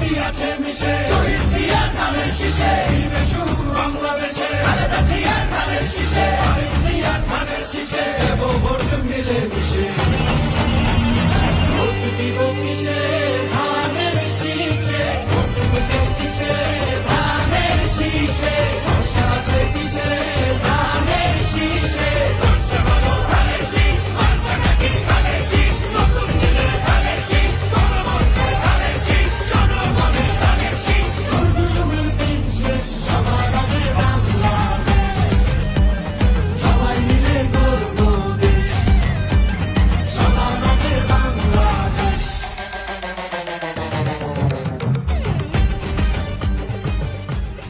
সবই আছে মিশে শহীদ জিয়ার ধানের শীষে বাংলাদেশে খালেদা জিয়ার ধানের শীষে জিয়ার ধানের শীষে দেব ভোট মিলে মিশে ভোট দিব কিসে